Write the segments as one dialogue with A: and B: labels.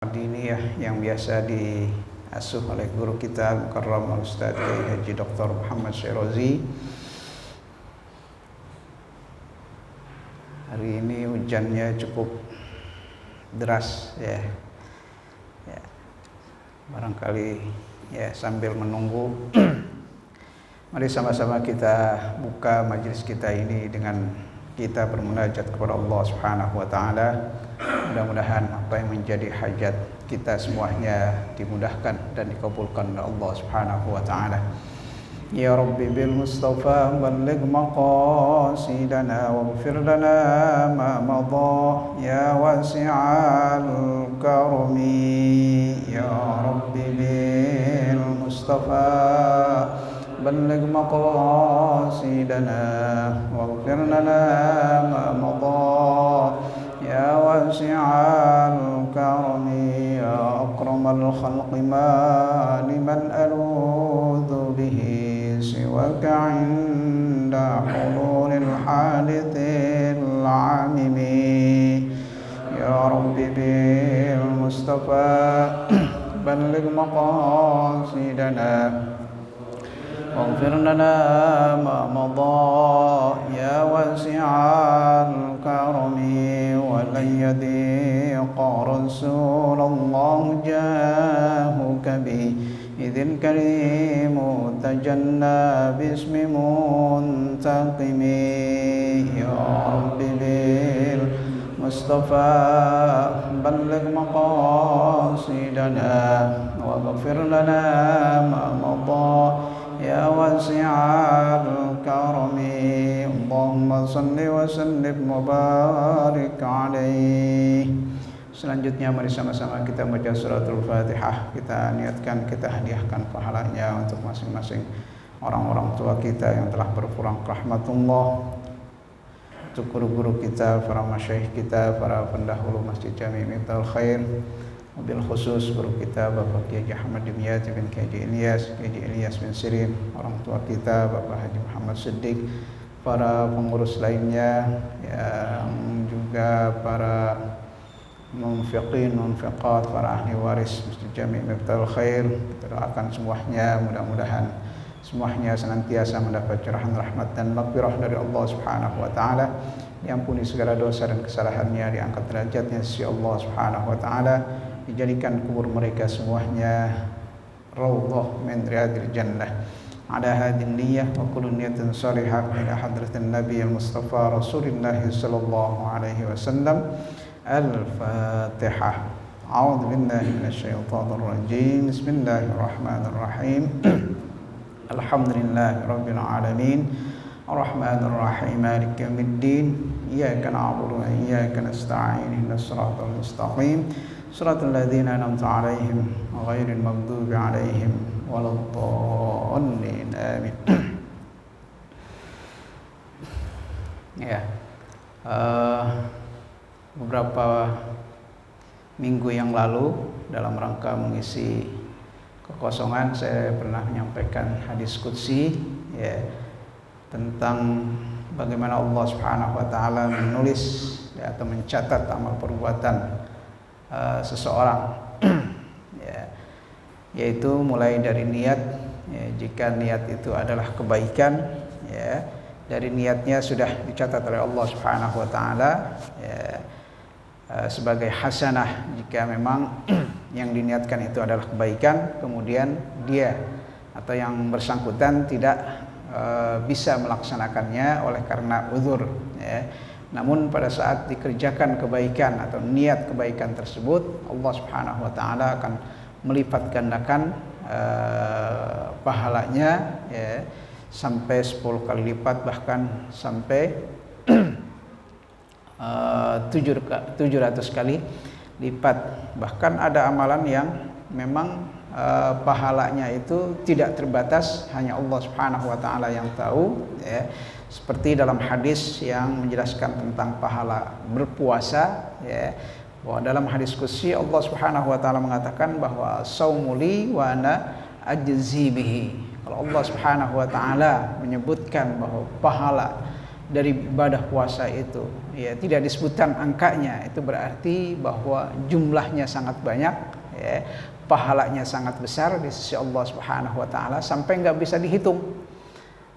A: Diniyah yang biasa diasuh oleh guru kita Al-Mukarram Al-Ustaz Kiai Haji Dr. Muhammad Syairozi. Hari ini hujannya cukup deras ya. Barangkali ya sambil menunggu mari sama-sama kita buka majelis kita ini dengan kita bermunajat kepada Allah Subhanahu wa taala. Mudah-mudahan apa yang menjadi hajat kita semuanya dimudahkan dan dikabulkan oleh Allah Subhanahu wa taala. Ya Rabbi bil Mustafa balligh maqasidana waghfir lana ma madha ya wasi'al karami. Ya Rabbi bil Mustafa balligh maqasidana waghfir lana ma madha ya wasi'al karami. Ya akramal khalqi ma liman aludhu bihi siwaka inda hululil hadithil amimi. Ya Rabbi bil Mustafa balligh maqasidana waghfir lana ma madha ya wasi'al karami. ولن يضيق رسول الله جاهك به إذ الكريم تجلى باسم منتقم. يا رب بالمصطفى بلغ مقاصدنا واغفر لنا ما مضى يا واسع الكرم. اللهم صل وسلم وبارك عليه. Selanjutnya mari sama-sama kita baca suratul Fatihah. Kita niatkan, kita hadiahkan pahalanya untuk masing-masing orang-orang tua kita yang telah berkurang rahmatullah, untuk guru-guru kita, para masyayikh kita, para pendahulu Masjid Jami' Miftal Khair, mobil khusus guru kita Bapak Kiai Ahmad Dimyati bin Kiai Ilyas bin Sirin, orang tua kita Bapak Haji Muhammad Siddiq, para pengurus lainnya yang juga para munfiqin, munfiqat, para ahli waris Masjid Jami' Miftal Khair. Kita doakan semuanya, mudah-mudahan semuanya senantiasa mendapat curahan rahmat dan maghfirah dari Allah Subhanahu wa taala, diampuni segala dosa dan kesalahannya, diangkat derajatnya sisi Allah Subhanahu wa taala, dijadikan kubur mereka semuanya raudhah min riyadil jannah. Ala hadin niyyah wa kullu niyatin salihah ila hadratin Nabi al-Mustafa Rasulullah sallallahu alaihi wasallam. Al-Fatihah. A'udzu billahi minasyaitonir rajim. Bismillahirrahmanirrahim. Alhamdulillahi rabbil alamin. Arrahmanir rahim. Maliki yaumiddin. Iyyaka na'budu wa iyyaka nasta'in. Ihdinas siratal mustaqim. Siratal ladzina an'amta 'alaihim ghairil maghdubi 'alaihim waladdallin. Amin. Ya. Beberapa minggu yang lalu dalam rangka mengisi kekosongan saya pernah menyampaikan hadis qudsi ya, tentang bagaimana Allah Subhanahu wa taala menulis ya, atau mencatat amal perbuatan seseorang ya, yaitu mulai dari niat ya, jika niat itu adalah kebaikan ya, dari niatnya sudah dicatat oleh Allah Subhanahu wa taala ya, sebagai hasanah jika memang yang diniatkan itu adalah kebaikan, kemudian dia atau yang bersangkutan tidak bisa melaksanakannya oleh karena uzur ya. Namun pada saat dikerjakan kebaikan atau niat kebaikan tersebut, Allah Subhanahu wa taala akan melipat gandakan pahalanya ya, sampai 10 kali lipat, bahkan sampai 700 kali lipat. Bahkan ada amalan yang memang pahalanya itu tidak terbatas, hanya Allah Subhanahu wa taala yang tahu ya. Seperti dalam hadis yang menjelaskan tentang pahala berpuasa ya, bahwa dalam hadis qudsi Allah Subhanahu wa taala mengatakan bahwa saumuli wa ana ajzi bihi. Kalau Allah Subhanahu wa taala menyebutkan bahwa pahala dari ibadah puasa itu, ya tidak disebutkan angkanya, itu berarti bahwa jumlahnya sangat banyak, ya, pahalanya sangat besar di sisi Allah Subhanahu wa taala sampai nggak bisa dihitung.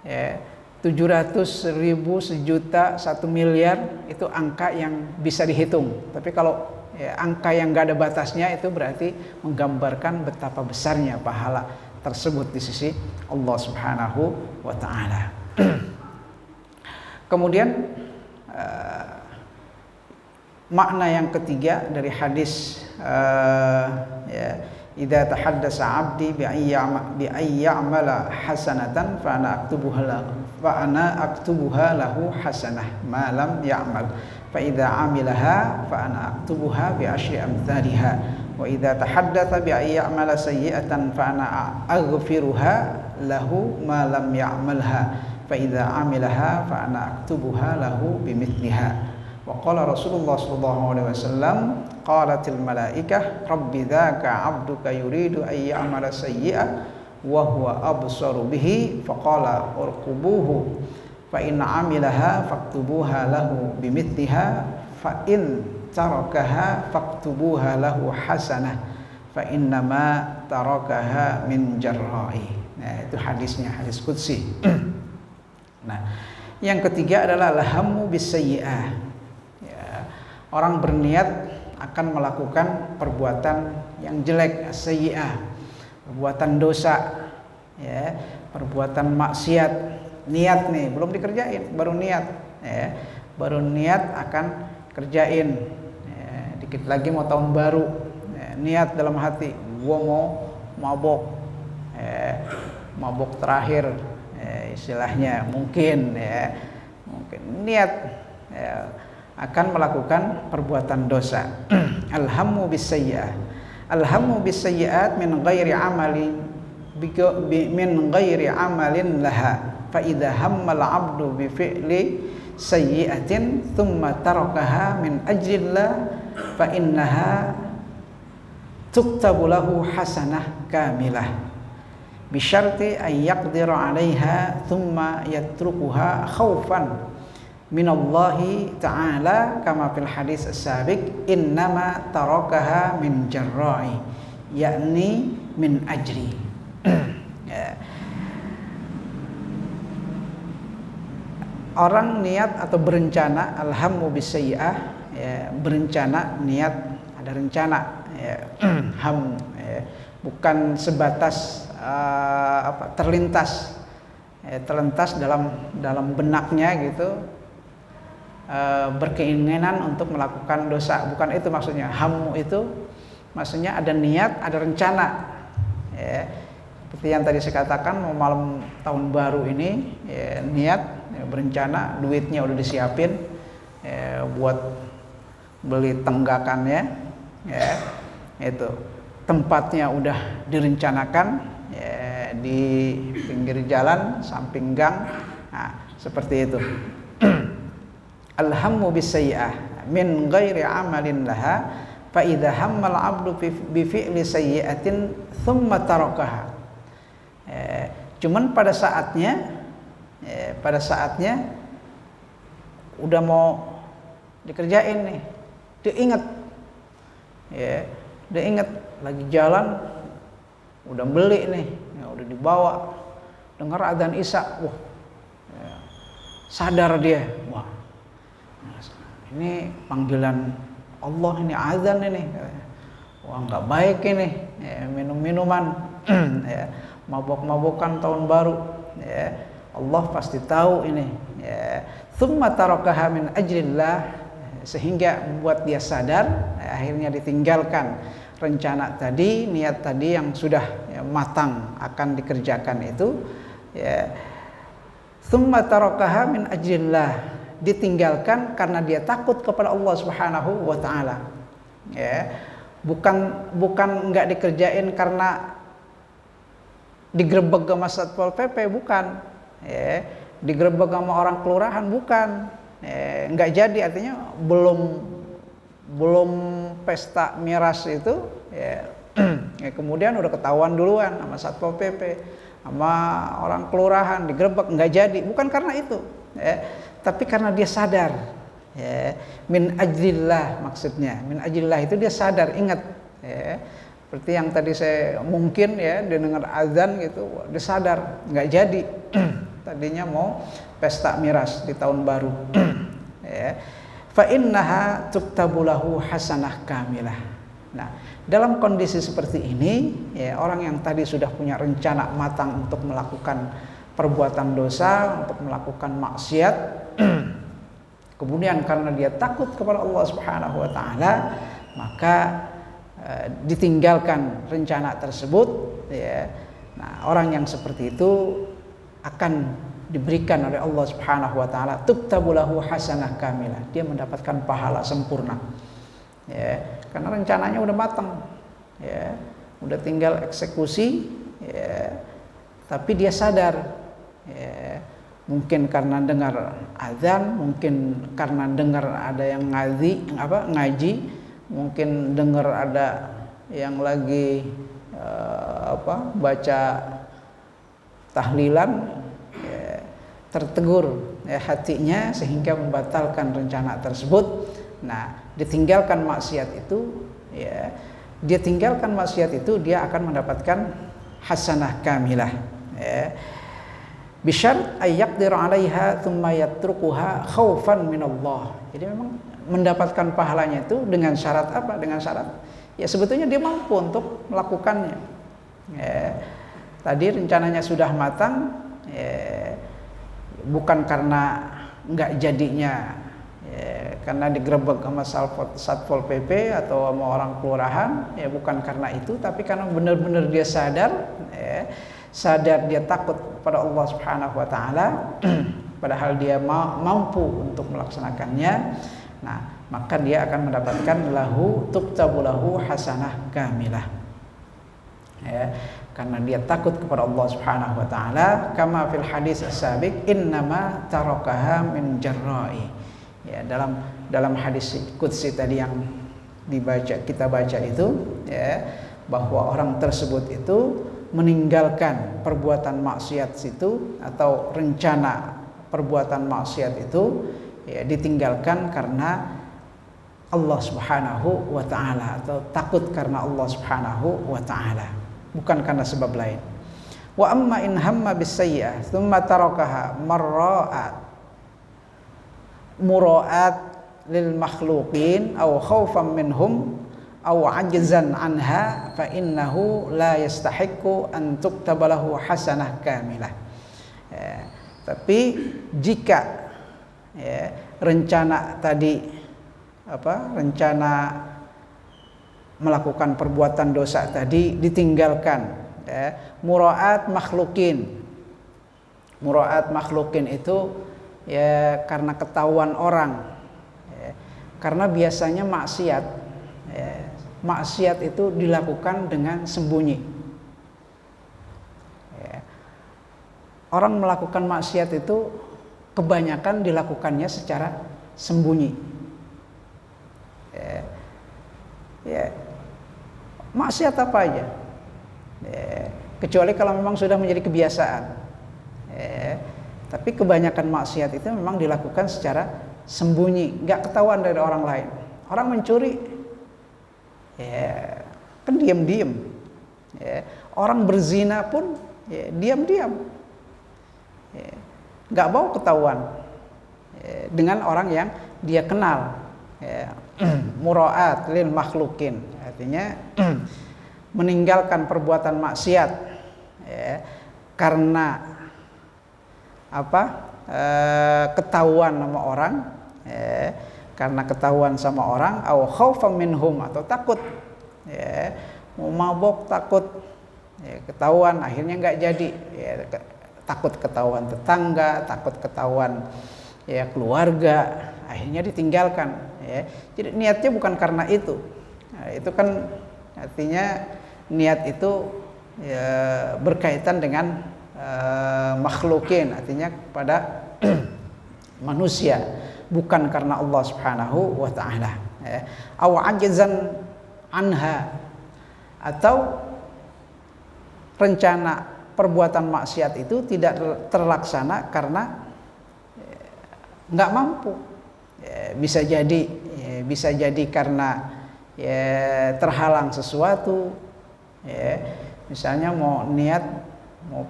A: Ya, 700.000, 1.000.000, 1 miliar itu angka yang bisa dihitung. Tapi kalau ya, angka yang nggak ada batasnya itu berarti menggambarkan betapa besarnya pahala tersebut di sisi Allah Subhanahu wa taala. Kemudian makna yang ketiga dari hadis, ya, idza tahaddasa 'abdi bi ayya'mala hasanatan fa ana aktubuha lahu hasanah ma lam ya'mal fa idza 'amilaha fa ana aktubuha bi asyri amthaliha wa idza tahaddatsa bi ayya'mala sayyi'atan fa ana aghfiruha lahu ma lam ya'malha fa idza 'amilaha fa ana aktubuha lahu bimithliha. Wa qala Rasulullah sallallahu alaihi wasallam, qalatil malaikah rabbi dzaka 'abduka yuridu ay ya'mala sayyi'ah wa huwa absaru bihi faqala urqubuhu fa in 'amilaha faktubuha lahu bimithliha fa in tarakaha faktubuha lahu hasanah fa innama tarakaha min jarra'i. Nah, itu hadisnya, hadis qudsi. Nah, yang ketiga adalah alhammu bisayyi'ah. Orang berniat akan melakukan perbuatan yang jelek, sayyi'ah, perbuatan dosa, ya, perbuatan maksiat, niat nih belum dikerjain, baru niat, ya, baru niat akan kerjain, ya, dikit lagi mau tahun baru, ya, niat dalam hati, gua mau mabok, ya, mabok terakhir, ya, istilahnya mungkin, ya, mungkin niat, ya, akan melakukan perbuatan dosa. Alhammu bisayyi'ah. Alhammu bisayyi'at min ghairi amalin min ghairi amalin laha. Fa idza hammal 'abdu bi fi'li sayyi'atin thumma tarakaha min ajrillah fa innaha tuktabu lahu hasanah kamilah bi syarti ay yaqdira 'alaiha thumma yatrukuha khaufan minallahi ta'ala kama fil hadis as-sabiq innama tarakaha min jarra'i yakni min ajri. Ya. Orang niat atau berencana, alhammu bisayyi'ah, ya, berencana, niat, ada rencana, ya, ham, ya, bukan sebatas terlintas, ya, terlintas dalam benaknya gitu, berkeinginan untuk melakukan dosa, bukan itu maksudnya. Hammu itu maksudnya ada niat, ada rencana, ya, seperti yang tadi saya katakan, mau malam tahun baru ini, ya, niat, ya, berencana, duitnya udah disiapin, ya, buat beli tenggakannya, ya, itu tempatnya udah direncanakan, ya, di pinggir jalan, samping gang, nah, seperti itu. Alhammu bisayyi'ah min ghairi amalin laha fa idza hammal 'abdu bi fi'li sayyi'atin thumma tarakaha. Cuman pada saatnya udah mau dikerjain nih, dia ingat, ya, dia ingat lagi jalan, udah beli nih, ya, udah dibawa, dengar adzan isya, wah, ya, sadar dia, wah, ini panggilan Allah, ini azan ini, wah nggak baik ini, ya, minum-minuman, ya, mabok-mabokan tahun baru, ya, Allah pasti tahu ini, ya. Tsumma tarakaha min ajrillah, sehingga membuat dia sadar, ya, akhirnya ditinggalkan rencana tadi, niat tadi yang sudah, ya, matang akan dikerjakan itu, ya. Tsumma tarakaha min ajrillah, ditinggalkan karena dia takut kepada Allah Subhanahu wa taala. Ya. Bukan enggak dikerjain karena digerebek sama Satpol PP, bukan. Ya. Digerebek sama orang kelurahan, bukan. Ya. Enggak jadi, artinya belum pesta miras itu, ya. Ya, kemudian udah ketahuan duluan sama Satpol PP, sama orang kelurahan, digerebek, enggak jadi, bukan karena itu, ya. tapi karena dia sadar, ya, min ajlillah maksudnya. Min ajlillah itu dia sadar, ingat, ya. Seperti yang tadi saya mungkin ya dia dengar azan gitu, dia sadar nggak jadi. Tadinya mau pesta miras di tahun baru. Ya. Fa innaha tuktabu lahu hasanah kamilah. Nah, dalam kondisi seperti ini, ya, orang yang tadi sudah punya rencana matang untuk melakukan perbuatan dosa, untuk melakukan maksiat, kemudian karena dia takut kepada Allah Subhanahu wa taala, maka ditinggalkan rencana tersebut, ya. Nah, orang yang seperti itu akan diberikan oleh Allah Subhanahu wa taala tuktabu lahu hasanah kamilah. Dia mendapatkan pahala sempurna. Ya, karena rencananya udah matang. Ya, udah tinggal eksekusi, ya. Tapi dia sadar, ya, mungkin karena dengar azan, mungkin karena dengar ada yang ngaji, mungkin dengar ada yang lagi baca tahlilan, ya, tertegur, ya, hatinya sehingga membatalkan rencana tersebut. Nah, ditinggalkan maksiat itu, ya, dia tinggalkan maksiat itu, dia akan mendapatkan hasanah kamilah, ya. Bisyart ayyaqdir 'alaiha tsumma yatrukuha khaufan minallah. Jadi memang mendapatkan pahalanya itu dengan syarat apa? Dengan syarat, ya, sebetulnya dia mampu untuk melakukannya. Ya, tadi rencananya sudah matang, ya, bukan karena nggak jadinya, ya, karena digerebek sama Satpol PP atau sama orang kelurahan, ya, bukan karena itu, tapi karena benar-benar dia sadar, ya, sadar dia takut pada Allah Subhanahu wa taala, padahal dia mampu untuk melaksanakannya. Nah, maka dia akan mendapatkan tuktabu lahu hasanah kamilah. Ya, karena dia takut kepada Allah Subhanahu wa taala, kama fil hadis as-sabiq innama tarakaha min jarra'i. Ya, dalam hadis qudsi tadi yang kita baca itu, ya, bahwa orang tersebut itu meninggalkan perbuatan maksiat itu atau rencana perbuatan maksiat itu, ya, ditinggalkan karena Allah Subhanahu wa taala atau takut karena Allah Subhanahu wa taala, bukan karena sebab lain. Wa amma in hamma bis-sayyi'ah tsumma tarakaha mura'at lil makhluqin aw khaufan minhum aw ajzan anha fa innahu la yastahiqqu an tuktaba lahu hasanah kamilah. Ya, tapi jika, ya, rencana tadi rencana melakukan perbuatan dosa tadi ditinggalkan, ya, muraat makhlukin itu, ya, karena ketahuan orang, ya, karena biasanya maksiat, ya, maksiat itu dilakukan dengan sembunyi, ya. Orang melakukan maksiat itu kebanyakan dilakukannya secara sembunyi, ya. Ya, maksiat apa aja, ya, kecuali kalau memang sudah menjadi kebiasaan, ya. Tapi kebanyakan maksiat itu memang dilakukan secara sembunyi, nggak ketahuan dari orang lain. Orang mencuri, ya, kan diam-diam, ya. Orang berzina pun, ya, diam-diam, ya, nggak mau ketahuan, ya, dengan orang yang dia kenal, ya. Muraat lil makhlukin artinya meninggalkan perbuatan maksiat, ya, karena ketahuan sama orang, ya, karena ketahuan sama orang, au khaufan minhum atau takut, ya, mau mabok takut, ya, ketahuan akhirnya nggak jadi, ya, takut ketahuan tetangga, takut ketahuan, ya, keluarga, akhirnya ditinggalkan, ya. Jadi niatnya bukan karena itu. Nah, itu kan artinya niat itu, ya, berkaitan dengan makhlukin, artinya pada manusia, bukan karena Allah Subhanahu wa taala, ya. Aw ajzan anha atau rencana perbuatan maksiat itu tidak terlaksana karena nggak mampu. Bisa jadi karena terhalang sesuatu. Misalnya mau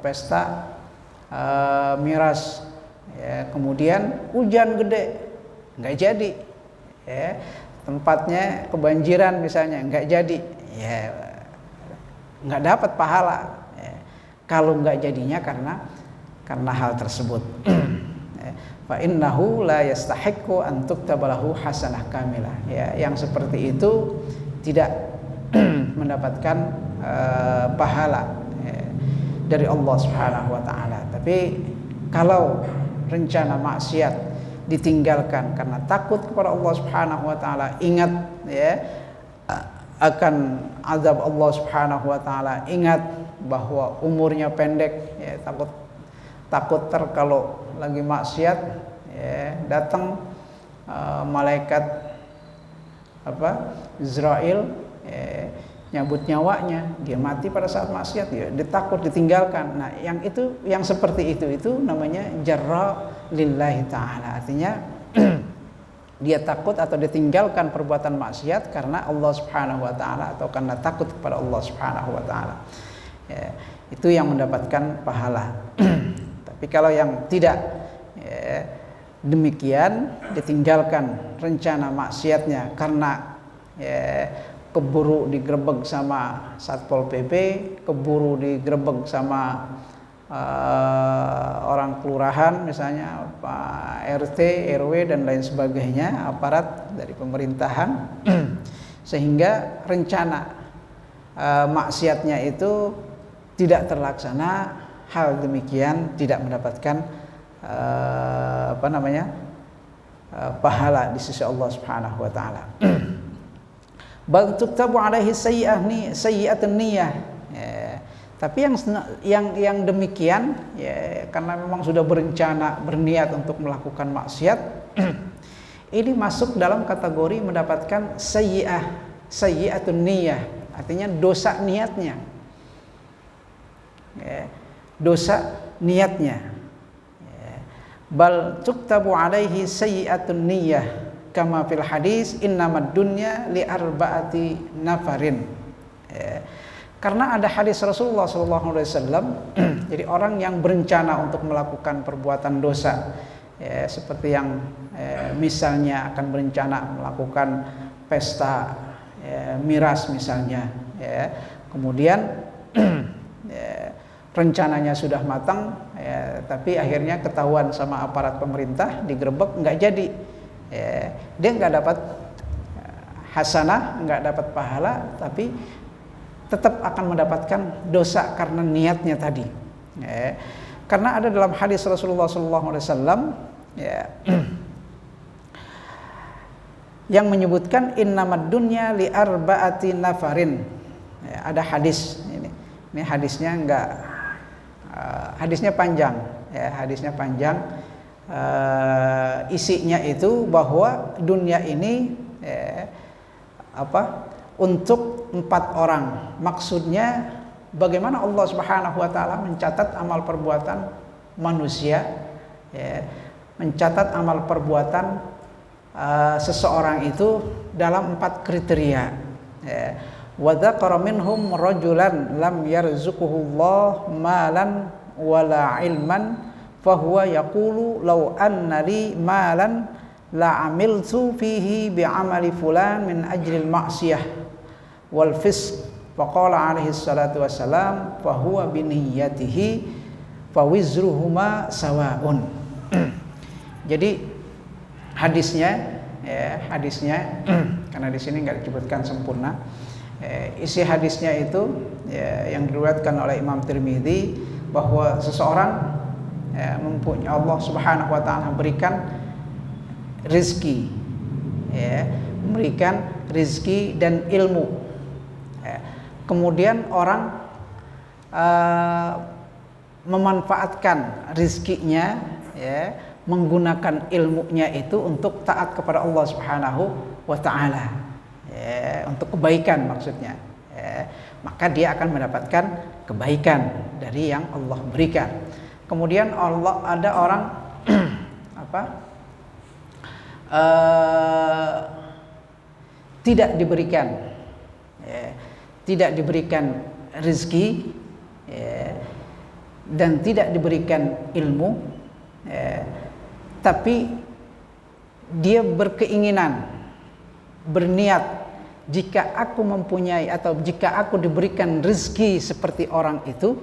A: pesta miras, kemudian hujan gede, nggak jadi. Tempatnya kebanjiran misalnya, nggak jadi. Nggak dapat pahala. Kalau nggak jadinya karena hal tersebut. Fa innahu la yastahiqqu an tuktabalahu hasanah kamilah. Yang seperti itu tidak mendapatkan pahala dari Allah Subhanahu wa taala. Tapi kalau rencana maksiat ditinggalkan karena takut kepada Allah Subhanahu wa taala, ingat akan azab Allah Subhanahu wa taala, ingat bahwa umurnya pendek, takut kalau lagi maksiat datang malaikat Israel nyabut nyawanya, dia mati pada saat maksiat, dia takut ditinggalkan. Nah, yang seperti itu namanya jarra lillahi ta'ala. Artinya dia takut atau ditinggalkan perbuatan maksiat karena Allah Subhanahu wa taala atau karena takut kepada Allah Subhanahu wa taala. Itu yang mendapatkan pahala. Tapi kalau yang tidak demikian, ditinggalkan rencana maksiatnya karena keburu digerebek sama Satpol PP, keburu digerebek sama orang kelurahan misalnya, Pak RT, RW dan lain sebagainya, aparat dari pemerintahan, sehingga rencana maksiatnya itu tidak terlaksana. Hal demikian tidak mendapatkan pahala di sisi Allah Subhanahu wa taala. Bal tuktabu alaihi sayyi'atun niyyah. Tapi yang demikian karena memang sudah berencana, berniat untuk melakukan maksiat, ini masuk dalam kategori mendapatkan sayyi'atun niyyah, artinya dosa niatnya. Dosa niatnya. Bal tuktabu alaihi sayyi'atun niyyah kama fil hadis innamad dunya li arba'ati nafarin. Karena ada hadis Rasulullah SAW, jadi orang yang berencana untuk melakukan perbuatan dosa, seperti yang misalnya akan berencana melakukan pesta miras misalnya, kemudian rencananya sudah matang, tapi akhirnya ketahuan sama aparat pemerintah, digerebek, nggak jadi. Dia nggak dapat hasanah, nggak dapat pahala, tapi tetap akan mendapatkan dosa karena niatnya tadi. Karena ada dalam hadis Rasulullah SAW yang menyebutkan innamad dunya li arba'ati nafarin. Ada hadis ini hadisnya hadisnya panjang, hadisnya panjang. Isinya itu bahwa dunia ini untuk 4 orang. Maksudnya bagaimana Allah Subhanahu wa taala mencatat amal perbuatan manusia, mencatat amal perbuatan seseorang itu dalam 4 kriteria. Wa dzakara minhum rajulan lam yarzuquhullah malan wala ilman fahuwa yaqulu law anna li malan la amiltu fihi bi amali fulan min ajril ma'siyah wal fisq. Faqala alaihi salatu wassalam fahuwa biniyyatihi fawizruhuma sawaun. Jadi hadisnya karena di sini nggak disebutkan sempurna. Isi hadisnya itu yang diriwayatkan oleh Imam Tirmidzi bahwa seseorang mempunyai Allah Subhanahu wa taala berikan rizki, memberikan rizki dan ilmu. Kemudian orang memanfaatkan rizkinya, menggunakan ilmunya itu untuk taat kepada Allah Subhanahu wa taala, untuk kebaikan maksudnya. Maka dia akan mendapatkan kebaikan dari yang Allah berikan. Kemudian ada orang
B: tidak diberikan, tidak diberikan rezeki, dan tidak diberikan ilmu, tapi dia berkeinginan, berniat, jika aku mempunyai atau jika aku diberikan rezeki seperti orang itu,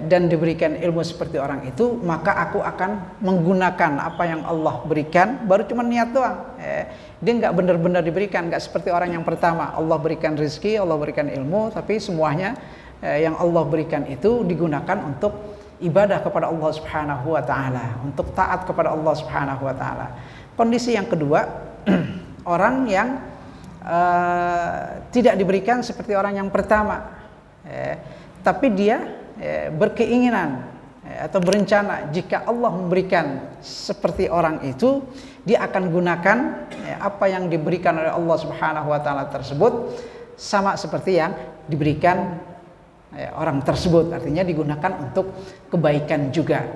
B: dan diberikan ilmu seperti orang itu, maka aku akan menggunakan apa yang Allah berikan. Baru cuma niat doang, dia nggak benar-benar diberikan, nggak seperti orang yang pertama. Allah berikan rezeki, Allah berikan ilmu, tapi semuanya yang Allah berikan itu digunakan untuk ibadah kepada Allah Subhanahu wa taala, untuk taat kepada Allah Subhanahu wa taala. Kondisi yang kedua, orang yang tidak diberikan seperti orang yang pertama, tapi dia berkeinginan atau berencana, jika Allah memberikan seperti orang itu, dia akan gunakan apa yang diberikan oleh Allah Subhanahu wa taala tersebut sama seperti yang diberikan orang tersebut, artinya digunakan untuk kebaikan juga.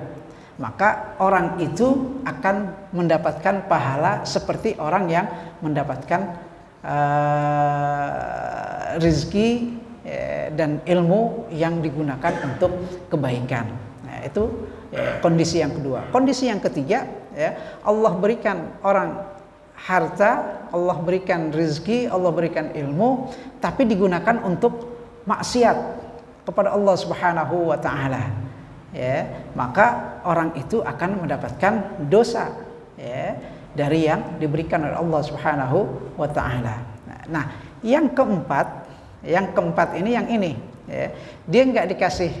B: Maka orang itu akan mendapatkan pahala seperti orang yang mendapatkan rezeki dan ilmu yang digunakan untuk kebaikan. Nah, itu kondisi yang kedua. Kondisi yang ketiga, Allah berikan orang harta, Allah berikan rezeki, Allah berikan ilmu, tapi digunakan untuk maksiat kepada Allah Subhanahu wa taala. Maka orang itu akan mendapatkan dosa dari yang diberikan oleh Allah Subhanahu wa taala. Nah, yang keempat ini yang ini, dia nggak dikasih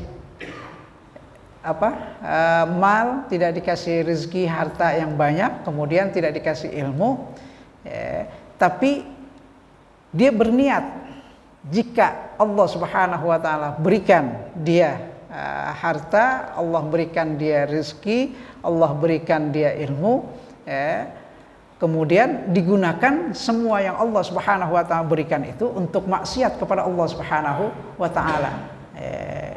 B: mal, tidak dikasih rezeki harta yang banyak, kemudian tidak dikasih ilmu, tapi dia berniat, jika Allah Subhanahu wa taala berikan dia harta, Allah berikan dia rezeki, Allah berikan dia ilmu, kemudian digunakan semua yang Allah Subhanahu wa taala berikan itu untuk maksiat kepada Allah Subhanahu wa taala.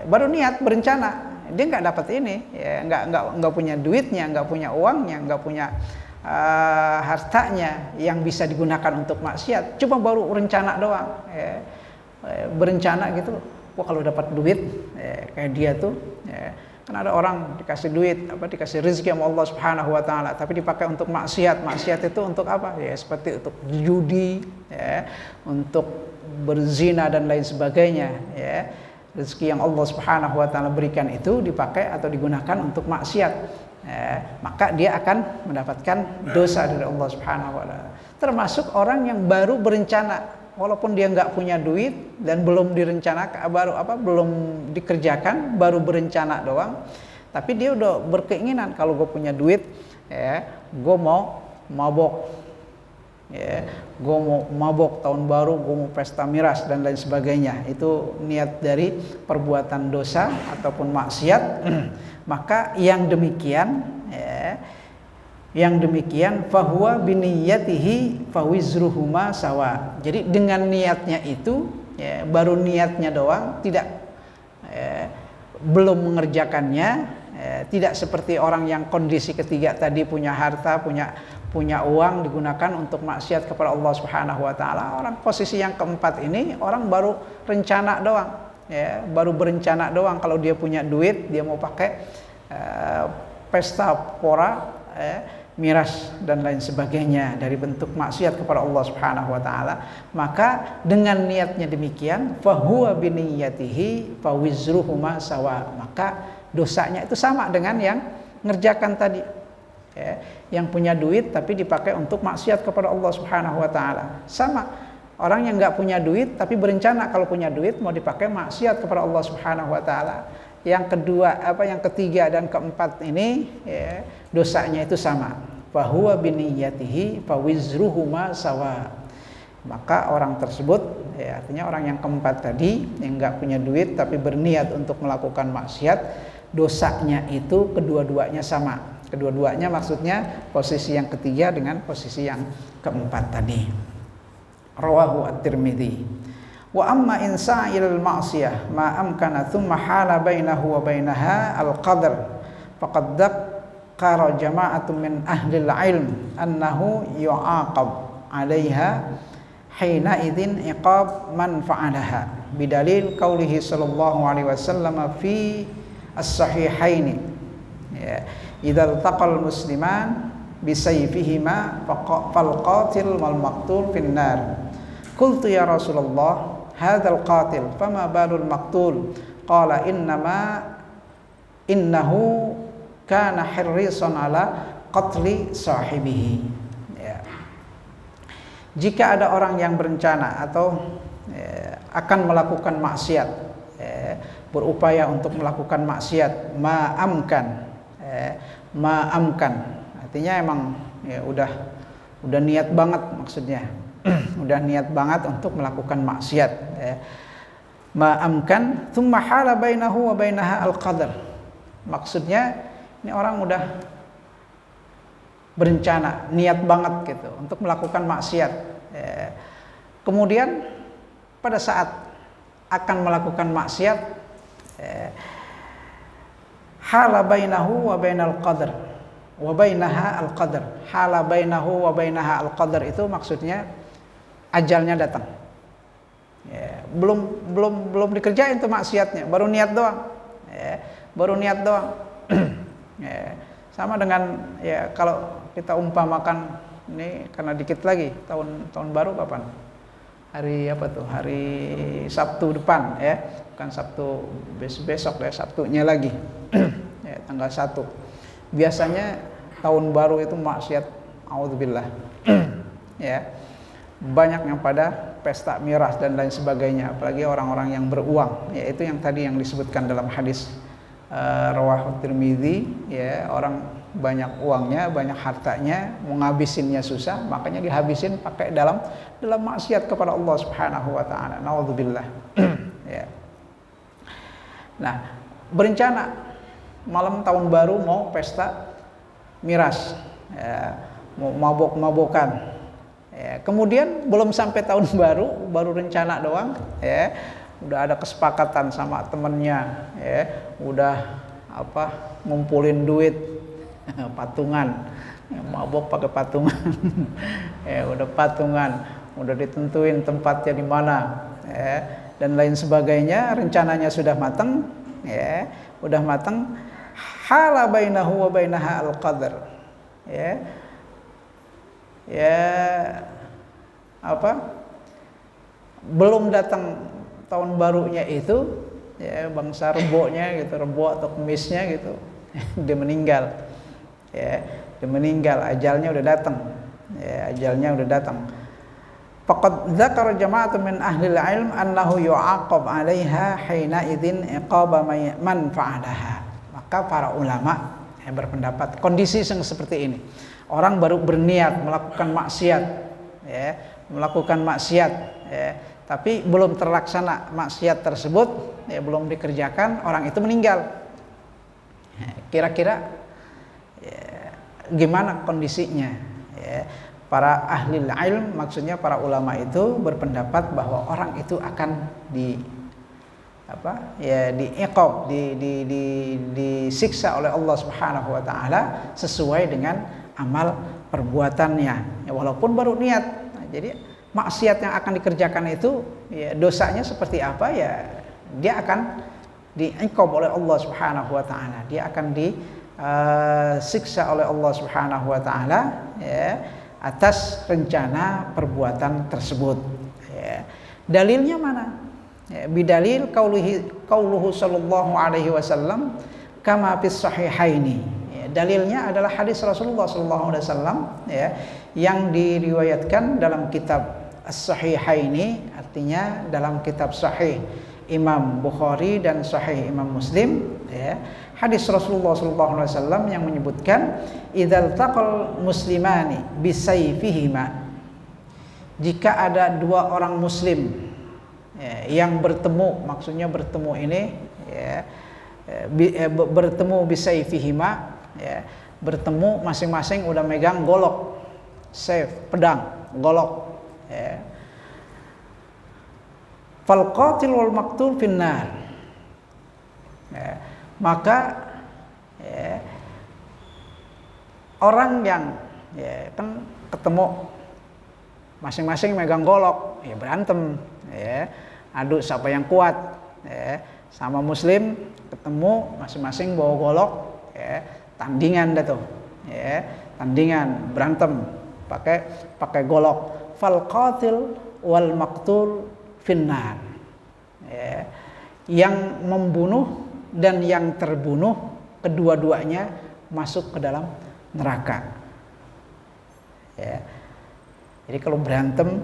B: Baru niat, berencana, dia nggak dapat ini, nggak punya duitnya, nggak punya uangnya, nggak punya hartanya yang bisa digunakan untuk maksiat, cuma baru rencana doang, berencana gitu. Wah, kalau dapat duit kayak dia tuh, kan ada orang dikasih duit, dikasih rezeki sama Allah Subhanahu wa taala, tapi dipakai untuk maksiat. Maksiat itu untuk apa? Ya seperti untuk judi, untuk berzina dan lain sebagainya, Rezeki yang Allah Subhanahu wa taala berikan itu dipakai atau digunakan untuk maksiat, maka dia akan mendapatkan dosa dari Allah Subhanahu wa taala. Termasuk orang yang baru berencana, walaupun dia nggak punya duit dan belum direncanakan, belum dikerjakan, baru berencana doang, tapi dia udah berkeinginan, kalau gue punya duit, gue mau mabok, gue mau mabok tahun baru, gue mau pesta miras dan lain sebagainya. Itu niat dari perbuatan dosa ataupun maksiat. Maka yang demikian fahuwa biniyatihi fawizruhuma sawa. Jadi dengan niatnya itu, baru niatnya doang, belum mengerjakannya, tidak seperti orang yang kondisi ketiga tadi, punya harta, punya uang, digunakan untuk maksiat kepada Allah Subhanahu wa taala. Orang posisi yang keempat ini, orang baru rencana doang, baru berencana doang. Kalau dia punya duit, dia mau pakai pesta pora, miras dan lain sebagainya dari bentuk maksiat kepada Allah Subhanahu wa taala, maka dengan niatnya demikian, fahuwa biniyatihi fawizruhuma sawa, maka dosanya itu sama dengan yang ngerjakan tadi, yang punya duit tapi dipakai untuk maksiat kepada Allah Subhanahu wa taala. Sama orang yang nggak punya duit tapi berencana kalau punya duit mau dipakai maksiat kepada Allah Subhanahu wa taala. Yang ketiga dan keempat ini, dosanya itu sama. Fahuwa biniyatihi fawizruhuma sawa. Maka orang tersebut, artinya orang yang keempat tadi, yang nggak punya duit tapi berniat untuk melakukan maksiat, dosanya itu kedua-duanya sama. Kedua-duanya maksudnya posisi yang ketiga dengan posisi yang keempat tadi. Rawahu at-Tirmidzi. Wa amma insa'il ma'siyah ma amkana thumma hala bainahu wa bainaha al-qadar qara jama'atun min ahli al-ilm annahu yu'aqab 'alaiha hina idzin iqab man fa'alaha bidalil qaulihi sallallahu alaihi wasallam fi as-sahihaini ya idzal taqal musliman bisayfihima fal qatil wal maqtul fin nar qultu ya Rasulullah hadzal qatil fama balul maqtul qala innahu kana hirrisan ala qatli sahibihi ya. Jika ada orang yang berencana atau akan melakukan maksiat berupaya untuk melakukan maksiat ma'amkan artinya emang ya udah niat banget maksudnya udah niat banget untuk melakukan maksiat ma'amkan thumma hala bainahu wa bainaha al-qadar maksudnya ini orang udah berencana niat banget gitu untuk melakukan maksiat kemudian pada saat akan melakukan maksiat hala bainahu wa bainal qadar wa bainaha al-qadar hala bainahu wa bainaha al-qadar itu maksudnya ajalnya datang belum dikerjain tuh maksiatnya baru niat doang sama dengan ya kalau kita umpamakan ini karena dikit lagi tahun baru kapan hari apa tuh hari Sabtu depan ya bukan Sabtu besok ya Sabtunya lagi ya, tanggal 1 biasanya tahun baru itu maksiat auzubillah ya banyak yang pada pesta miras dan lain sebagainya apalagi orang-orang yang beruang yaitu yang tadi yang disebutkan dalam hadis rawahu Tirmidzi ya orang banyak uangnya banyak hartanya mau ngabisinnya susah makanya dihabisin pakai dalam maksiat kepada Allah Subhanahu wa taala naudzubillah ya nah berencana malam tahun baru mau pesta miras ya, mau mabok-mabokan ya, kemudian belum sampai tahun baru rencana doang ya udah ada kesepakatan sama temennya ya udah ngumpulin duit patungan mabok pakai patungan ya udah patungan udah ditentuin tempatnya di mana ya dan lain sebagainya rencananya sudah matang ya udah matang hala bainahu wa bainaha al-qadar ya belum datang tahun barunya itu ya bangsa rebonya gitu rebo atau kemisnya gitu dia meninggal ajalnya udah datang ya ajalnya udah datang faqad dzakara jama'atun min ahli al-ilm annahu yu'aqab 'alaiha hina idzin iqaba man fa'alaha maka para ulama yang berpendapat kondisi yang seperti ini orang baru berniat melakukan maksiat ya tapi belum terlaksana maksiat tersebut ya belum dikerjakan orang itu meninggal kira-kira ya, gimana kondisinya ya, para ahli ilm maksudnya para ulama itu berpendapat bahwa orang itu akan disiksa oleh Allah Subhanahu wa taala sesuai dengan amal perbuatannya ya, walaupun baru niat nah, jadi maksiat yang akan dikerjakan itu ya, dosanya seperti apa ya dia akan diiqab oleh Allah Subhanahu wa taala dia akan disiksa oleh Allah Subhanahu wa taala ya atas rencana perbuatan tersebut ya. Dalilnya mana ya, bidalil qauluhu sallallahu alaihi wasallam kama fis sahihaini ya, dalilnya adalah hadis Rasulullah sallallahu alaihi wasallam ya yang diriwayatkan dalam kitab As-Sahihaini artinya dalam kitab Sahih Imam Bukhari dan Sahih Imam Muslim ya hadis Rasulullah SAW yang menyebutkan idzal taqal muslimani bisayfihima jika ada dua orang muslim ya, yang bertemu maksudnya bertemu ini ya bertemu bisayfihima ya bertemu masing-masing udah megang golok sayf pedang golok ya. Fal qatil wal maqtul finnar ya. Maka ya, orang yang ya kan ketemu masing-masing megang golok, ya berantem, ya adu siapa yang kuat, ya sama Muslim ketemu masing-masing bawa golok, ya tandingan dah tuh, ya tandingan berantem pakai golok. Fal qatil wal maqtul finnar, ya, yang membunuh dan yang terbunuh kedua-duanya masuk ke dalam neraka. Ya. Jadi kalau berantem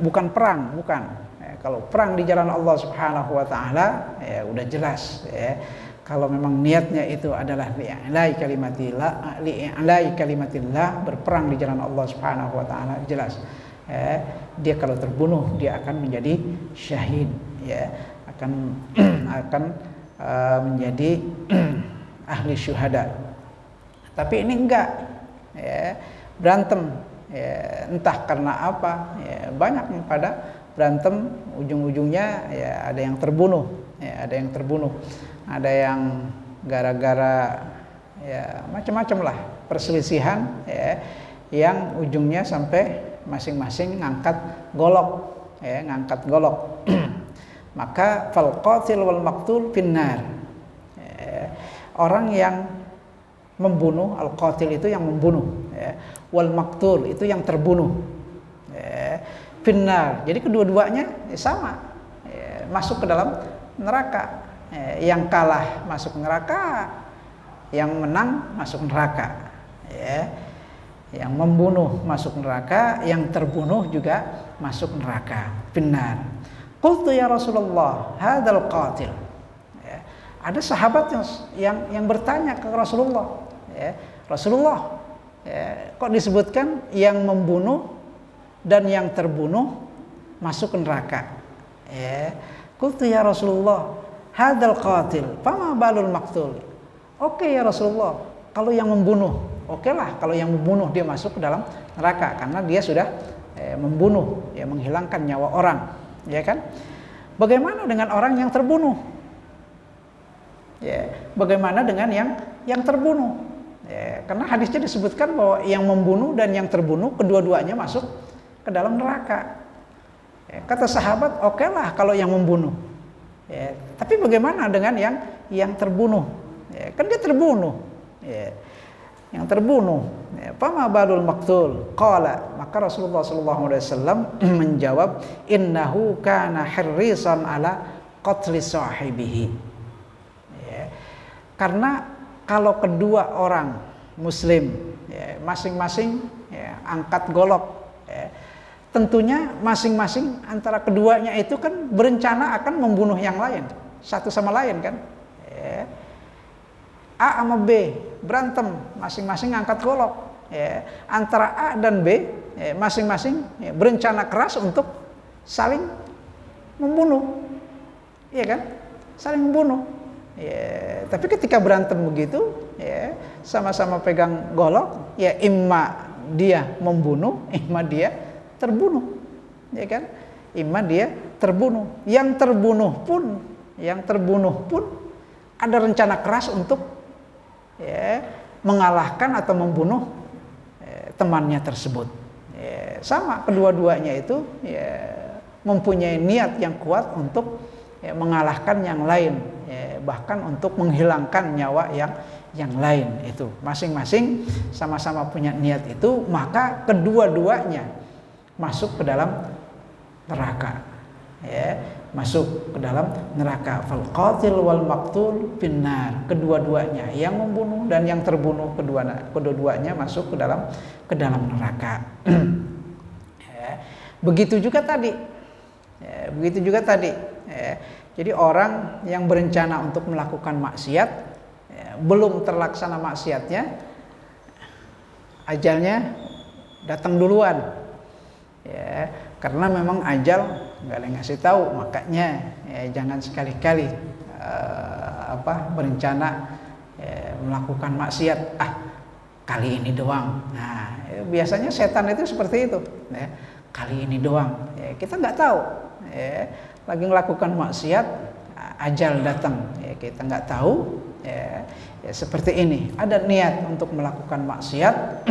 B: bukan perang, bukan. Ya, kalau perang di jalan Allah Subhanahu wa taala ya udah jelas ya. Kalau memang niatnya itu adalah li'ilai kalimatillah, berperang di jalan Allah Subhanahu wa taala, jelas. Ya, dia kalau terbunuh dia akan menjadi syahid, ya, akan menjadi ahli syuhada. Tapi ini enggak, ya, berantem, ya, entah karena apa, ya, banyak yang pada berantem ujung-ujungnya ya ada yang terbunuh, ya, ada yang gara-gara ya macam-macam lah perselisihan, ya, yang ujungnya sampai masing-masing ngangkat golok, ya, maka fal qatil wal maqtul finnar, ya, orang yang membunuh, al qatil itu yang membunuh, ya, wal maqtul itu yang terbunuh, ya, finnar. Jadi kedua-duanya ya sama, ya, masuk ke dalam neraka. Yang kalah masuk neraka, yang menang masuk neraka, ya. Yang membunuh masuk neraka, yang terbunuh juga masuk neraka, finnar. Qultu ya Rasulullah hadzal qatil, ya. Ada sahabat yang bertanya ke Rasulullah, ya, Rasulullah, ya, kok disebutkan yang membunuh dan yang terbunuh masuk ke neraka, ya. Qultu ya Rasulullah hadzal qatil fama balul maqtul. Oke ya Rasulullah, kalau yang membunuh, oke lah, kalau yang membunuh dia masuk ke dalam neraka karena dia sudah membunuh, ya, menghilangkan nyawa orang, ya kan? Bagaimana dengan orang yang terbunuh? Ya, bagaimana dengan yang terbunuh? Ya, karena hadisnya disebutkan bahwa yang membunuh dan yang terbunuh kedua-duanya masuk ke dalam neraka. Ya, kata sahabat, oke lah kalau yang membunuh. Ya, tapi bagaimana dengan yang terbunuh? Ya, kan dia terbunuh. Ya, yang terbunuh. Ya, fama balul maqtul? Qala, maka Rasulullah SAW menjawab, innahu kana hirrisan ala qatli sahibihi. Ya, karena kalau kedua orang Muslim, ya, masing-masing ya, angkat golok, ya, tentunya masing-masing antara keduanya itu kan berencana akan membunuh yang lain, satu sama lain kan, ya. A sama B berantem, masing-masing angkat golok, ya. Antara A dan B, ya, masing-masing ya, berencana keras untuk saling membunuh, iya kan, saling membunuh. Ya, tapi ketika berantem begitu, ya, sama-sama pegang golok, ya imma dia membunuh, imma dia terbunuh, ya kan? Imma dia terbunuh. Yang terbunuh pun ada rencana keras untuk ya, mengalahkan atau membunuh temannya tersebut. Ya, sama kedua-duanya itu ya, mempunyai niat yang kuat untuk ya, mengalahkan yang lain, ya, bahkan untuk menghilangkan nyawa yang lain. Itu masing-masing sama-sama punya niat itu, maka kedua-duanya masuk ke dalam neraka, ya, masuk ke dalam neraka. Fal qatil wal maqtul finnar, kedua-duanya yang membunuh dan yang terbunuh kedua-duanya masuk ke dalam neraka. Ya, begitu juga tadi, ya. Jadi orang yang berencana untuk melakukan maksiat, ya, belum terlaksana maksiatnya, ajalnya datang duluan. Ya, karena memang ajal nggak ada yang ngasih tahu, makanya ya, jangan sekali-kali berencana melakukan maksiat. Kali ini doang. Nah, biasanya setan itu seperti itu. Ya, kali ini doang. Ya, kita nggak tahu. Ya, lagi melakukan maksiat, ajal datang. Ya, kita nggak tahu. Ya, seperti ini, ada niat untuk melakukan maksiat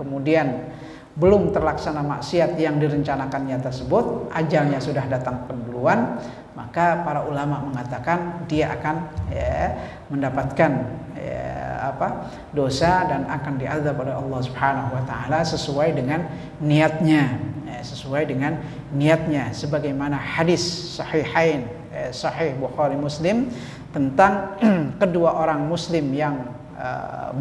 B: kemudian belum terlaksana maksiat yang direncanakannya tersebut, ajalnya sudah datang duluan, maka para ulama mengatakan dia akan mendapatkan dosa dan akan diazab oleh Allah Subhanahu wa taala sesuai dengan niatnya, sebagaimana hadis sahihain, sahih Bukhari Muslim tentang kedua orang muslim yang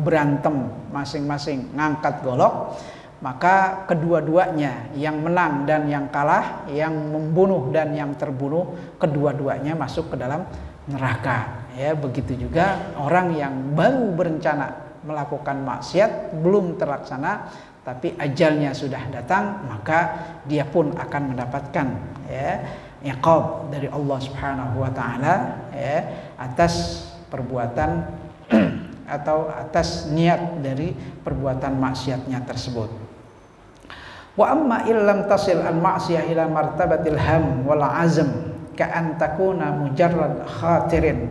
B: berantem masing-masing ngangkat golok, maka kedua-duanya, yang menang dan yang kalah, yang membunuh dan yang terbunuh, kedua-duanya masuk ke dalam neraka. Ya, begitu juga orang yang baru berencana melakukan maksiat belum terlaksana tapi ajalnya sudah datang, maka dia pun akan mendapatkan iqab dari Allah Subhanahu wa taala atas perbuatan atau atas niat dari perbuatan maksiatnya tersebut. Wa amma illam tasil al ma'siyah ila martabatil ham wal azm ka an takuna mujarrad khatirin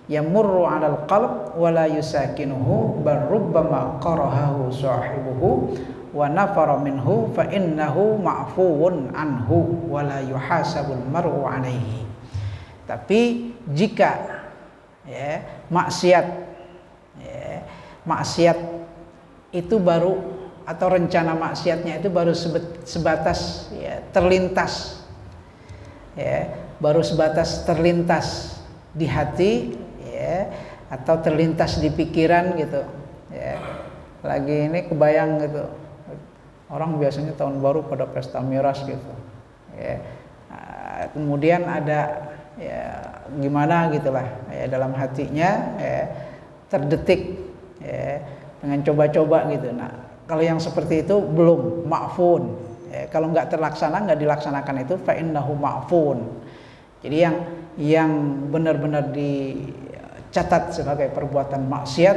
B: yamurru 'ala al qalb wa la yusakinuhu bal rubbama qarahahu sahibuhu wa nafara minhu fa innahu ma'fuun anhu wa la yuhasabul mar'u 'alaihi. Tapi jika maksiat itu baru, atau rencana maksiatnya itu baru sebatas terlintas, baru sebatas terlintas di hati, atau terlintas di pikiran gitu, lagi ini kebayang gitu, orang biasanya tahun baru pada pesta miras gitu, kemudian ada gimana gitulah dalam hatinya, terdetik dengan coba-coba gitu. Nah, kalau yang seperti itu belum ma'fun, kalau nggak terlaksana, nggak dilaksanakan itu fa innahu ma'fun. Jadi yang benar-benar dicatat sebagai perbuatan maksiat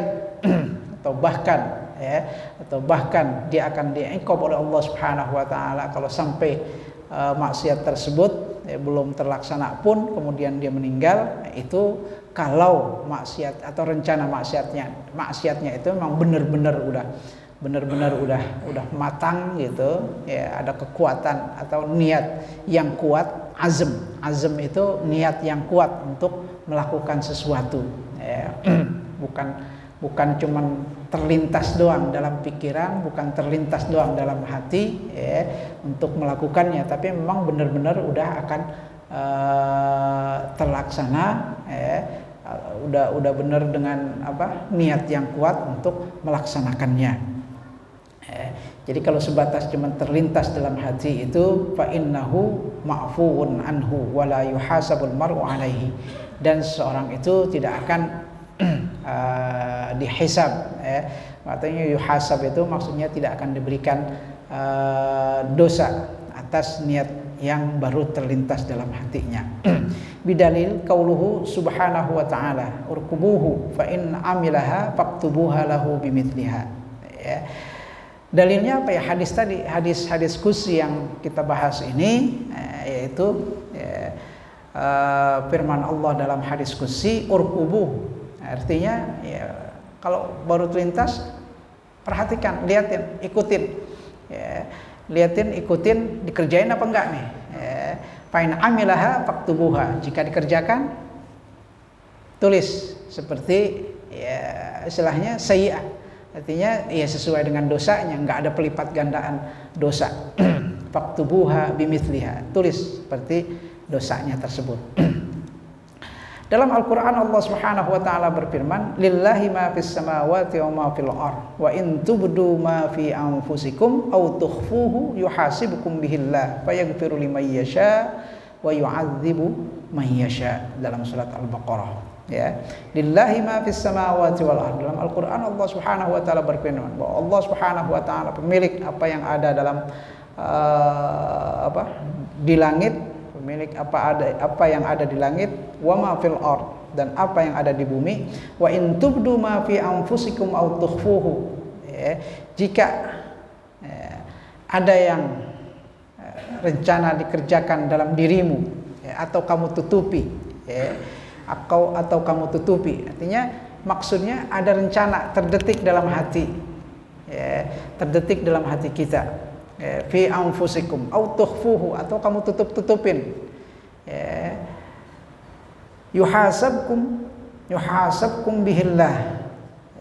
B: atau bahkan dia akan diiqab oleh Allah Subhanahu wa taala kalau sampai maksiat tersebut belum terlaksana pun kemudian dia meninggal, itu kalau maksiat atau rencana maksiatnya itu memang benar-benar udah matang gitu, ada kekuatan atau niat yang kuat, azm itu niat yang kuat untuk melakukan sesuatu, bukan cuman terlintas doang dalam pikiran, bukan terlintas doang dalam hati untuk melakukannya, tapi memang benar-benar udah akan terlaksana, udah benar dengan niat yang kuat untuk melaksanakannya. Jadi kalau sebatas cuma terlintas dalam hati itu fa innahu ma'fuun anhu wa la yuhasabul mar'u 'alaihi, dan seorang itu tidak akan dihisab, artinya yuhasab itu maksudnya tidak akan diberikan dosa atas niat yang baru terlintas dalam hatinya. Bidalil qauluhu subhanahu wa ta'ala urkubuhu fa in amilaha faktubuha lahu bimithliha. Dalilnya apa ya? Hadis tadi, hadis kursi yang kita bahas ini, yaitu firman Allah dalam hadis kursi urkubuh, artinya kalau baru terlintas perhatikan, liatin, ikutin, ikutin dikerjain apa enggak nih. Fain amilaha faktubuha, jika dikerjakan tulis, seperti istilahnya sayyi'ah, artinya sesuai dengan dosanya, enggak ada pelipat gandaan dosa. Faktubuha bimithliha, tulis seperti dosanya tersebut. Dalam Al-Quran Allah Subhanahu wa ta'ala berfirman, lillahi ma fis samawati wa ma fil ard wa in tubdu ma fi anfusikum aw tukhfuhu yuhasibukum bihillah fayaghfiru liman yasha wa yu'adzibu man yasha, dalam surat Al-Baqarah. Lillahi ma fis samawati wal ard. Dalam Al-Quran Allah Subhanahu wa ta'ala berfirman bahwa Allah Subhanahu wa ta'ala pemilik apa yang ada dalam di langit, pemilik apa yang ada di langit, wa ma fil ard, dan apa yang ada di bumi. Wa in tubdu ma fi anfusikum aw tukhfuhu, jika ada yang rencana dikerjakan dalam dirimu, atau kamu tutupi, atau kamu tutupi, artinya maksudnya ada rencana terdetik dalam hati, ya, terdetik dalam hati kita, ya, fi anfusikum au tukhfuhu, atau kamu tutup-tutupin, ya, yuhasabkum bihillah,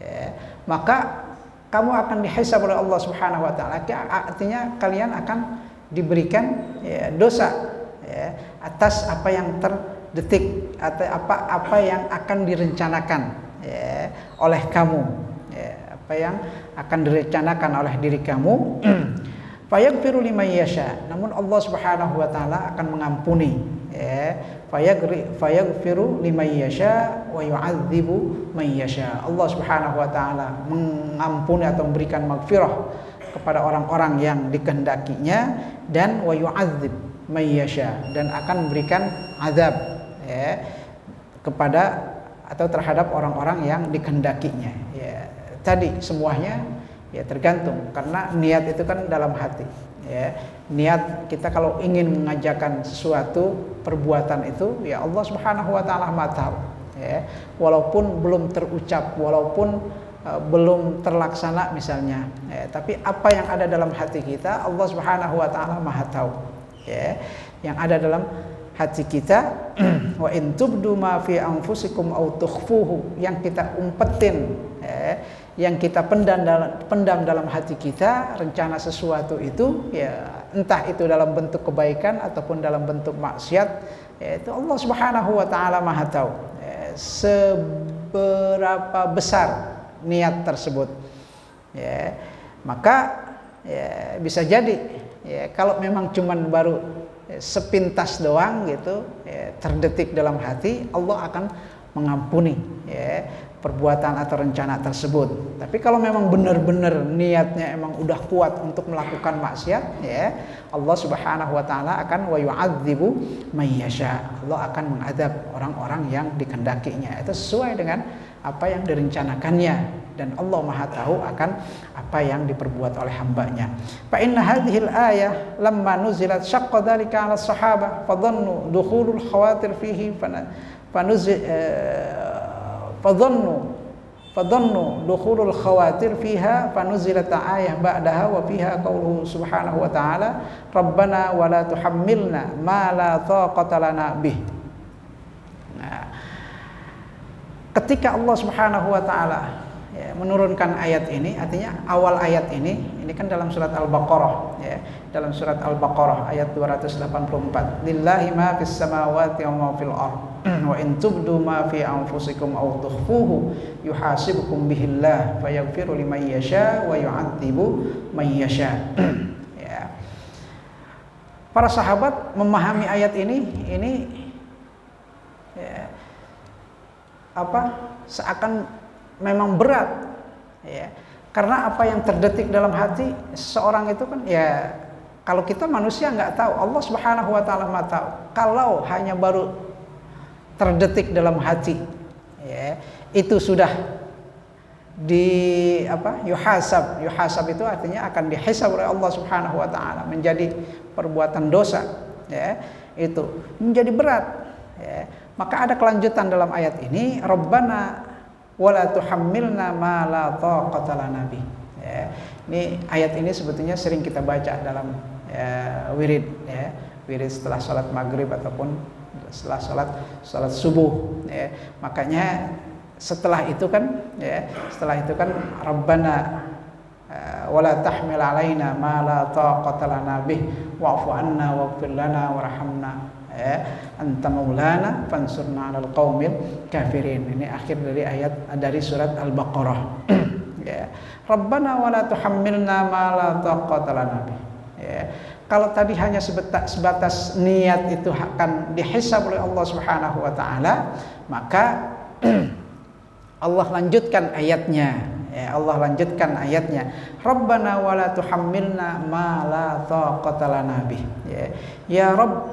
B: ya, maka kamu akan dihisab oleh Allah Subhanahu wa taala. Artinya kalian akan diberikan, ya, dosa, ya, atas apa yang terdetik atau apa yang akan direncanakan, ya, oleh kamu, ya, apa yang akan direncanakan oleh diri kamu. Fayaghfiru liman yasha, namun Allah Subhanahu wa taala akan mengampuni, ya, fayaghfiru liman yasha wa yu'adzibu man yasha. Allah Subhanahu wa taala mengampuni atau memberikan maghfirah kepada orang-orang yang dikehendakinya, dan wa yu'adzib man yasha, dan akan memberikan azab, ya, kepada atau terhadap orang-orang yang dikehendakinya. Ya, tadi semuanya, ya, tergantung, karena niat itu kan dalam hati, ya. Niat kita kalau ingin mengajarkan sesuatu perbuatan itu, ya Allah Subhanahu wa taala Maha tahu, ya. Walaupun belum terucap, walaupun belum terlaksana misalnya, ya, tapi apa yang ada dalam hati kita Allah Subhanahu wa taala Maha tahu, ya. Yang ada dalam hati kita, wa in tubdu ma fi anfusikum aw tukhfuhu, yang kita umpetin, ya, yang kita pendam dalam hati kita, rencana sesuatu itu, ya, entah itu dalam bentuk kebaikan ataupun dalam bentuk maksiat, ya, itu Allah Subhanahu wa taala Maha tahu, ya, seberapa besar niat tersebut, ya. Maka, ya, bisa jadi, ya, kalau memang cuman baru sepintas doang gitu, ya, terdetik dalam hati, Allah akan mengampuni, ya, perbuatan atau rencana tersebut. Tapi kalau memang benar-benar niatnya emang udah kuat untuk melakukan maksiat, ya, Allah Subhanahu wa taala akan wa yu'adzibu may yasha. Allah akan mengadab orang-orang yang dikehendakinya. Itu sesuai dengan apa yang direncanakannya, dan Allah Maha tahu akan apa yang diperbuat oleh hambanya. Fa inna hadhil ayah lamma nuzilat syaqqa dzalika 'ala sahabah fadhannu dukhulul khawatir fihi fadhannu dukhulul khawatir fiha fanuzilat ayah ba'daha wa fiha qauluhu subhanahu wa ta'ala rabbana wa la tuhammilna ma la taqata lana bih. Nah, ketika Allah Subhanahu wa taala, ya, menurunkan ayat ini, artinya awal ayat ini kan dalam surat Al-Baqarah, ya, dalam surat Al-Baqarah ayat 284. Lillahi ma fis samawati wa ma fil ardh wa in tubdu ma fi anfusikum aw tukhfuhu yuhasibukum bihillah fayaghfiru liman yasha wa yu'adzibu man yasha. Ya. Para sahabat memahami ayat ini, ya, seakan memang berat, ya, karena apa yang terdetik dalam hati seseorang itu kan, ya, kalau kita manusia nggak tahu, Allah Subhanahu wa taala Maha tahu. Kalau hanya baru terdetik dalam hati, ya, itu sudah yuhasab itu artinya akan dihisab oleh Allah Subhanahu wa taala, menjadi perbuatan dosa, ya, itu menjadi berat, ya. Maka ada kelanjutan dalam ayat ini, Rabbana wala tuhammilna ma la taqata lana bih. Ya, ini ayat ini sebetulnya sering kita baca dalam, ya, wirid, ya, wirid setelah salat maghrib ataupun setelah salat subuh, ya. Makanya setelah itu kan Rabbana wala tahmil alaina ma la taqata lana bih wa'fu anna waghfir lana warhamna, ya, anta maulana fansurna 'alal qaumil kafirin. Ini akhir dari ayat dari surat Al-Baqarah. Ya. Rabbana wala tuhammilna ma la taqata lana bih. Ya. Kalau tadi hanya sebatas niat itu akan dihisab oleh Allah Subhanahu wa taala, maka Allah lanjutkan ayatnya. Ya, Allah lanjutkan ayatnya. Rabbana wala tuhammilna ma la taqata lana bih. Ya Rabb,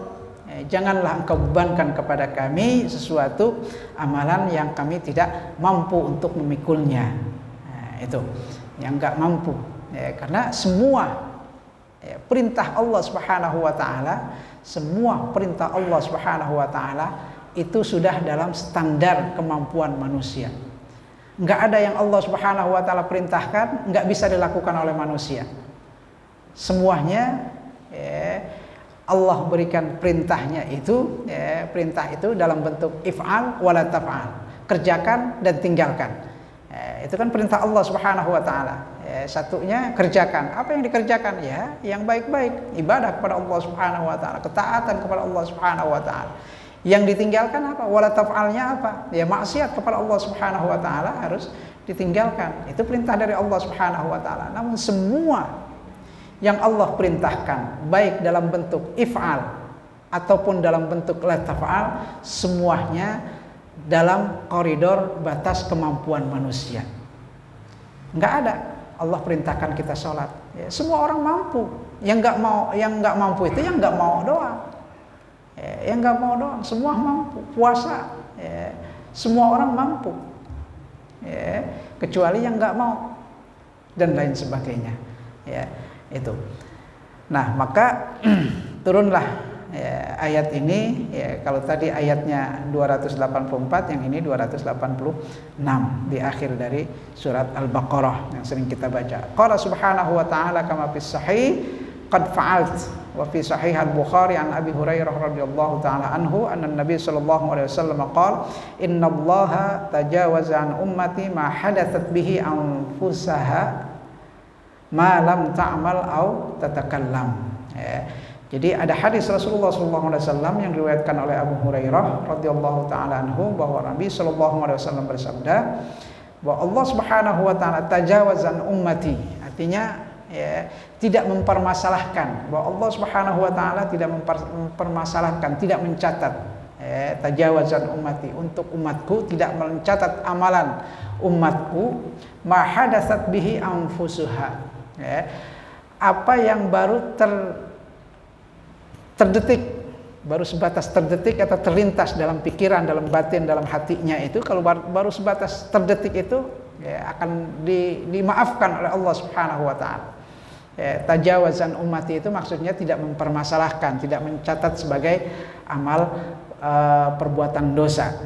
B: janganlah engkau bebankan kepada kami sesuatu amalan yang kami tidak mampu untuk memikulnya. Nah, itu yang enggak mampu, ya, karena semua, ya, perintah Allah Subhanahu wa taala, semua perintah Allah Subhanahu wa taala itu sudah dalam standar kemampuan manusia. Nggak ada yang Allah Subhanahu wa taala perintahkan nggak bisa dilakukan oleh manusia. Semuanya Allah berikan perintahnya itu, perintah itu dalam bentuk if'al wala taf'al, kerjakan dan tinggalkan. Itu kan perintah Allah Subhanahu wa taala. Satunya kerjakan. Apa yang dikerjakan? Ya, yang baik-baik, ibadah kepada Allah Subhanahu wa taala, ketaatan kepada Allah Subhanahu wa taala. Yang ditinggalkan apa? Wala taf'alnya apa? Ya, maksiat kepada Allah Subhanahu wa taala harus ditinggalkan. Itu perintah dari Allah Subhanahu wa taala. Namun semua yang Allah perintahkan, baik dalam bentuk if'al ataupun dalam bentuk la taf'al, semuanya dalam koridor batas kemampuan manusia. Nggak ada Allah perintahkan kita sholat. Ya, semua orang mampu. Yang nggak mampu itu yang nggak mau doang. Yang nggak mau doang. Semua mampu. Puasa, semua orang mampu. Kecuali yang nggak mau dan lain sebagainya. Ya, itu. Nah, maka turunlah ayat ini, kalau tadi ayatnya 284, yang ini 286 di akhir dari surat Al-Baqarah yang sering kita baca. Qala subhanahu wa ta'ala kama fis sahih qad fa'alt wa fi sahih Al-Bukhari an Abi Hurairah radhiyallahu ta'ala anhu anna Nabi sallallahu alaihi wasallam qala innallaha tajawaza an ummati ma hadathat bihi anfusaha ma lam ta'mal au tatakallam. Jadi ada hadis Rasulullah SAW yang diriwayatkan oleh Abu Hurairah radhiyallahu taala anhu bahwa Nabi SAW bersabda bahwa Allah Subhanahu wa taala tajawazan ummati, artinya tidak mempermasalahkan, bahwa Allah Subhanahu wa taala tidak mempermasalahkan, tidak mencatat tajawazan ummati, untuk umatku tidak mencatat amalan umatku ma hadatsat bihi anfusuha, apa yang baru terdetik, baru sebatas terdetik atau terlintas dalam pikiran, dalam batin, dalam hatinya itu, kalau baru sebatas terdetik itu akan dimaafkan oleh Allah Subhanahu wa taala. Tajawazan ummati itu maksudnya tidak mempermasalahkan, tidak mencatat sebagai amal perbuatan dosa.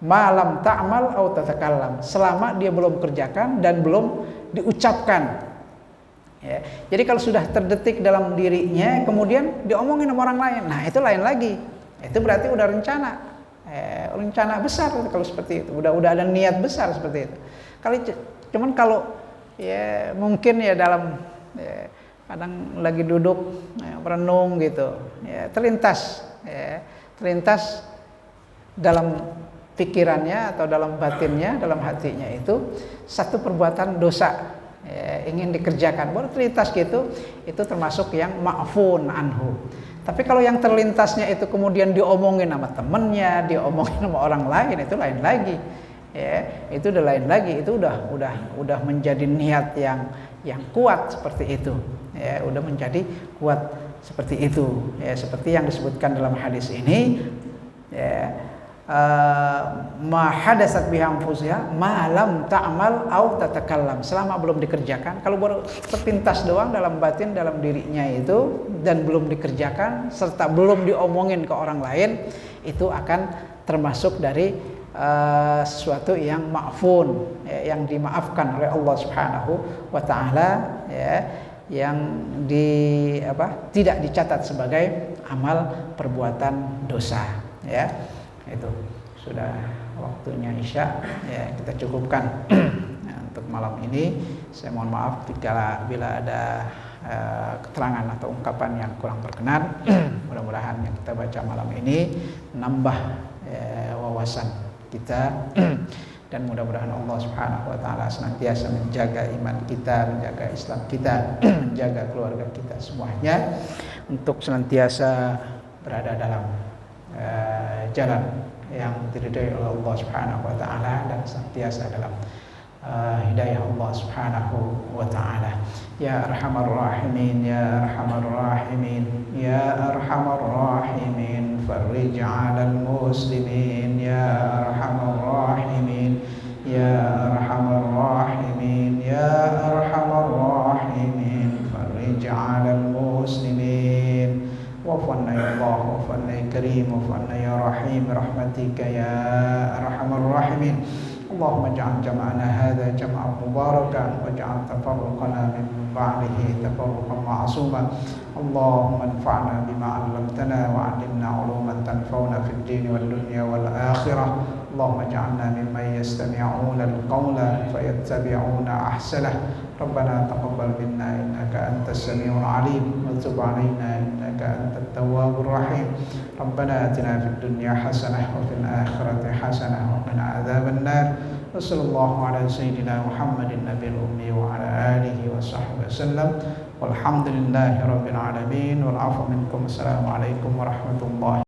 B: Malam ta'mal au tatakallam, selama dia belum kerjakan dan belum diucapkan. Jadi kalau sudah terdetik dalam dirinya kemudian diomongin sama orang lain, nah itu lain lagi. Itu berarti udah rencana besar kalau seperti itu. Udah ada niat besar seperti itu. Cuman kalau mungkin dalam kadang lagi duduk merenung gitu, terlintas dalam pikirannya atau dalam batinnya, dalam hatinya itu satu perbuatan dosa ingin dikerjakan, baru terlintas gitu, itu termasuk yang ma'fun anhu. Tapi kalau yang terlintasnya itu kemudian diomongin sama temennya, diomongin sama orang lain, itu lain lagi. Itu udah lain lagi, itu udah menjadi niat yang kuat seperti itu. Udah menjadi kuat seperti itu. Seperti yang disebutkan dalam hadis ini, ma hadatsat bihi anfusiha ma lam ta'mal au tatakallam, selama belum dikerjakan. Kalau baru terpintas doang dalam batin, dalam dirinya itu, dan belum dikerjakan serta belum diomongin ke orang lain, itu akan termasuk dari sesuatu yang ma'fun, yang dimaafkan oleh Allah Subhanahu wa taala, yang tidak dicatat sebagai amal perbuatan dosa. Itu sudah waktunya Isya, kita cukupkan untuk malam ini. Saya mohon maaf bila ada keterangan atau ungkapan yang kurang berkenan. Mudah-mudahan yang kita baca malam ini menambah wawasan kita, dan mudah-mudahan Allah Subhanahu wa taala senantiasa menjaga iman kita, menjaga Islam kita, menjaga keluarga kita semuanya untuk senantiasa berada dalam jalan yang diridhai oleh Allah Subhanahu wa taala, dan senantiasa dalam hidayah Allah Subhanahu wa taala. Ya Arhamar Rahimin, ya Arhamar Rahimin, ya Arhamar Rahimin, farij 'alal muslimin, ya Arhamar Rahimin, ya Arhamar Rahimin, ya Arhamar Rahimin, farij 'alal muslimin. Wa'fu 'anna ya Allah, wa'fu 'anna ya Karim, wa'fu 'anna ya Rahim, rahmatika ya Arhamar Rahimin.
A: اللهم اجعل جمعنا هذا جمعا مباركا واجعل تفرقنا من بعده تفرقا معصوما اللهم انفعنا بما علمتنا وعلمنا علوما تنفعنا في الدين والدنيا والآخرة اللهم اجعلنا ممن يستمعون القول فيتبعون أحسنه ربنا تقبل منا إنك أنت السميع العليم وتب علينا إنك أنت التواب الرحيم ربنا آتنا في الدنيا حسنة وفي الآخرة حسنة وقنا عذاب النار وصلى الله على سيدنا محمد النبي الأمي وعلى آله وصحبه وسلم والحمد لله رب العالمين والعفو منكم السلام عليكم ورحمة الله